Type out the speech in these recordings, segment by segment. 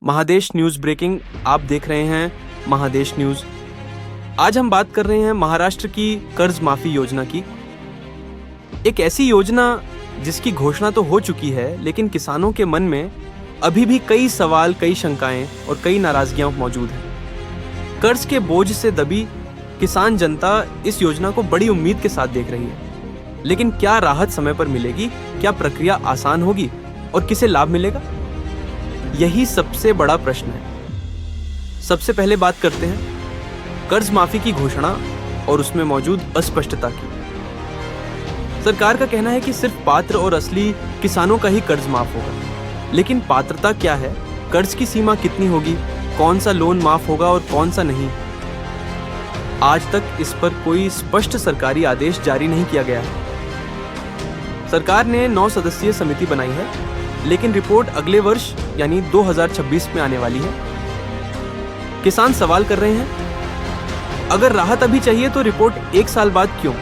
महादेश news breaking आप देख रहे हैं महादेश न्यूज़। आज हम बात कर रहे हैं महाराष्ट्र की कर्ज माफी योजना की। एक ऐसी योजना जिसकी घोषणा तो हो चुकी है, लेकिन किसानों के मन में अभी भी कई सवाल, कई शंकाएं और कई नाराजगियां मौजूद हैं। कर्ज के बोझ से दबी किसान जनता इस योजना को बड़ी उम्मीद के साथ देख रही है, लेकिन क्या राहत समय पर मिलेगी? क्या प्रक्रिया आसान होगी और किसे लाभ मिलेगा? यही सबसे बड़ा प्रश्न है। सबसे पहले बात करते हैं कर्ज माफी की घोषणा और उसमें मौजूद अस्पष्टता की। सरकार का कहना है कि सिर्फ पात्र और असली किसानों का ही कर्ज माफ होगा, लेकिन पात्रता क्या है? कर्ज की सीमा कितनी होगी? कौन सा लोन माफ होगा और कौन सा नहीं? आज तक इस पर कोई स्पष्ट सरकारी आदेश जारी नहीं किया गया है। सरकार ने 9 सदस्यीय समिति बनाई है, लेकिन रिपोर्ट अगले वर्ष यानी 2026 में आने वाली है। किसान सवाल कर रहे हैं, अगर राहत अभी चाहिए तो रिपोर्ट 1 साल बाद क्यों?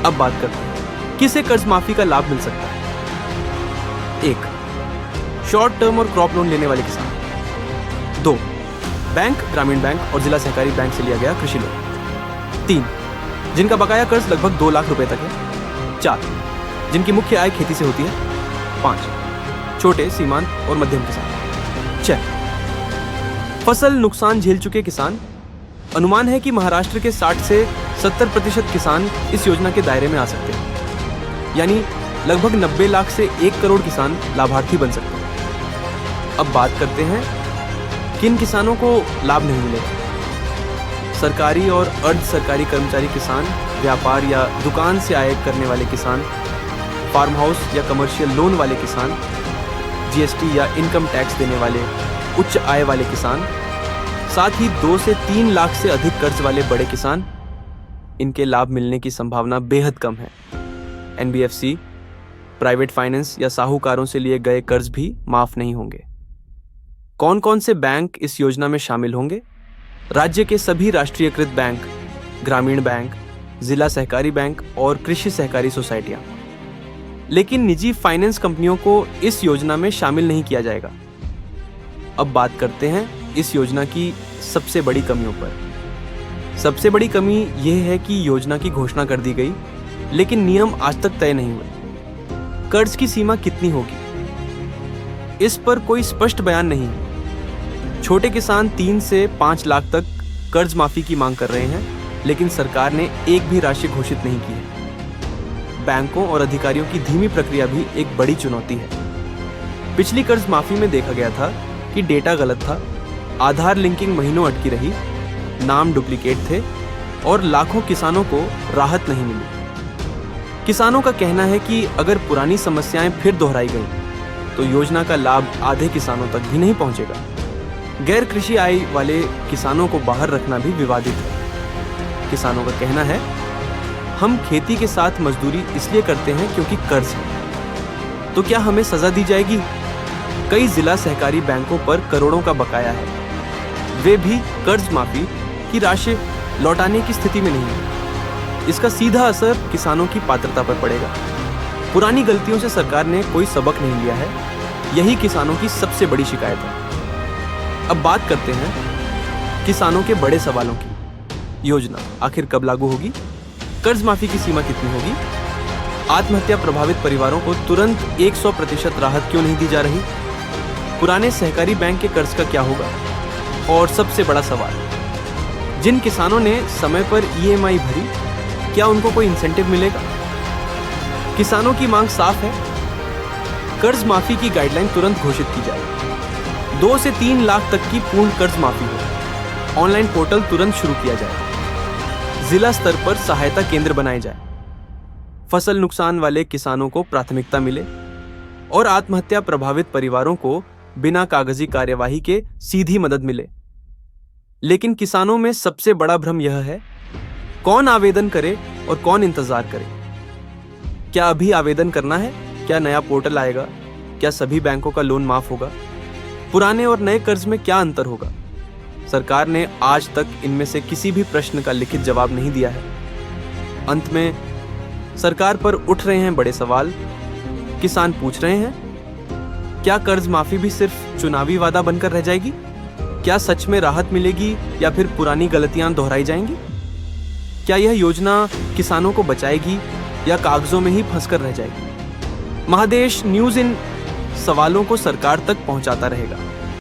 अब बात करते हैं किसे कर्ज माफी का लाभ मिल सकता है। 1. शॉर्ट टर्म और क्रॉप लोन लेने वाले किसान। 2. बैंक, ग्रामीण बैंक और जिला सहकारी बैंक से लिया गया कृषि लोन। 3. जिनका बकाया कर्ज लगभग 2 लाख रुपए तक है। 4. जिनकी मुख्य आय खेती से होती है। 5. छोटे, सीमांत और मध्यम किसान। 6. फसल नुकसान झेल चुके किसान। अनुमान है कि महाराष्ट्र के 60 से 70% किसान इस योजना के दायरे में आ सकते हैं, यानी लगभग 90 लाख से 1 करोड़ किसान लाभार्थी बन सकते हैं। अब बात करते हैं किन किसानों को लाभ नहीं मिलेगा। सरकारी और अर्ध सरकारी कर्मचारी किसान, व्यापार या दुकान से आय करने वाले किसान, फार्म हाउस या कमर्शियल लोन वाले किसान, जीएसटी या इनकम टैक्स देने वाले उच्च आय वाले किसान, साथ ही 2 से 3 लाख से अधिक कर्ज वाले बड़े किसान, इनके लाभ मिलने की संभावना बेहद कम है। एनबीएफसी, प्राइवेट फाइनेंस या साहूकारों से लिए गए कर्ज भी माफ नहीं होंगे। कौन कौन से बैंक इस योजना में शामिल होंगे? राज्य के सभी राष्ट्रीयकृत बैंक, ग्रामीण बैंक, जिला सहकारी बैंक और कृषि सहकारी सोसाइटियां। लेकिन निजी फाइनेंस कंपनियों को इस योजना में शामिल नहीं किया जाएगा। अब बात करते हैं इस योजना की सबसे बड़ी कमियों पर। सबसे बड़ी कमी यह है कि योजना की घोषणा कर दी गई, लेकिन नियम आज तक तय नहीं हुए। कर्ज की सीमा कितनी होगी, इस पर कोई स्पष्ट बयान नहीं है। छोटे किसान 3 से 5 लाख तक कर्ज माफी की मांग कर रहे हैं, लेकिन सरकार ने एक भी राशि घोषित नहीं की है। बैंकों और अधिकारियों की धीमी प्रक्रिया भी एक बड़ी चुनौती है। पिछली कर्ज माफी में देखा गया था कि डेटा गलत था, आधार लिंकिंग महीनों अटकी रही, नाम डुप्लीकेट थे और लाखों किसानों को राहत नहीं मिली। किसानों का कहना है कि अगर पुरानी समस्याएं फिर दोहराई गई तो योजना का लाभ आधे किसानों तक भी नहीं पहुंचेगा। गैर कृषि आय वाले किसानों को बाहर रखना भी विवादित है। किसानों का कहना है, हम खेती के साथ मजदूरी इसलिए करते हैं क्योंकि कर्ज है, तो क्या हमें सजा दी जाएगी? कई जिला सहकारी बैंकों पर करोड़ों का बकाया है, वे भी कर्ज माफी की राशि लौटाने की स्थिति में नहीं है। इसका सीधा असर किसानों की पात्रता पर पड़ेगा। पुरानी गलतियों से सरकार ने कोई सबक नहीं लिया है, यही किसानों की सबसे बड़ी शिकायत है। अब बात करते हैं किसानों के बड़े सवालों की। योजना आखिर कब लागू होगी? कर्ज माफी की सीमा कितनी होगी? आत्महत्या प्रभावित परिवारों को तुरंत 100% राहत क्यों नहीं दी जा रही? पुराने सहकारी बैंक के कर्ज का क्या होगा? और सबसे बड़ा सवाल, जिन किसानों ने समय पर ईएमआई भरी, क्या उनको कोई इंसेंटिव मिलेगा? किसानों की मांग साफ है, कर्ज माफी की गाइडलाइन तुरंत घोषित की जाए। 2 से 3 लाख तक की पूर्ण कर्ज माफी हो। ऑनलाइन पोर्टल तुरंत शुरू किया जाए। जिला स्तर पर सहायता केंद्र बनाए जाए। फसल नुकसान वाले किसानों को प्राथमिकता मिले और आत्महत्या प्रभावित परिवारों को बिना कागजी कार्यवाही के सीधी मदद मिले। लेकिन किसानों में सबसे बड़ा भ्रम यह है, कौन आवेदन करे और कौन इंतजार करे? क्या अभी आवेदन करना है? क्या नया पोर्टल आएगा? क्या सभी बैंकों का लोन माफ होगा? पुराने और नए कर्ज में क्या अंतर होगा? सरकार ने आज तक इनमें से किसी भी प्रश्न का लिखित जवाब नहीं दिया है। अंत में सरकार पर उठ रहे हैं बड़े सवाल। किसान पूछ रहे हैं, क्या कर्ज माफी भी सिर्फ चुनावी वादा बनकर रह जाएगी? क्या सच में राहत मिलेगी या फिर पुरानी गलतियां दोहराई जाएंगी? क्या यह योजना किसानों को बचाएगी या कागजों में ही फंसकर रह जाएगी? महादेश न्यूज़ इन सवालों को सरकार तक पहुंचाता रहेगा।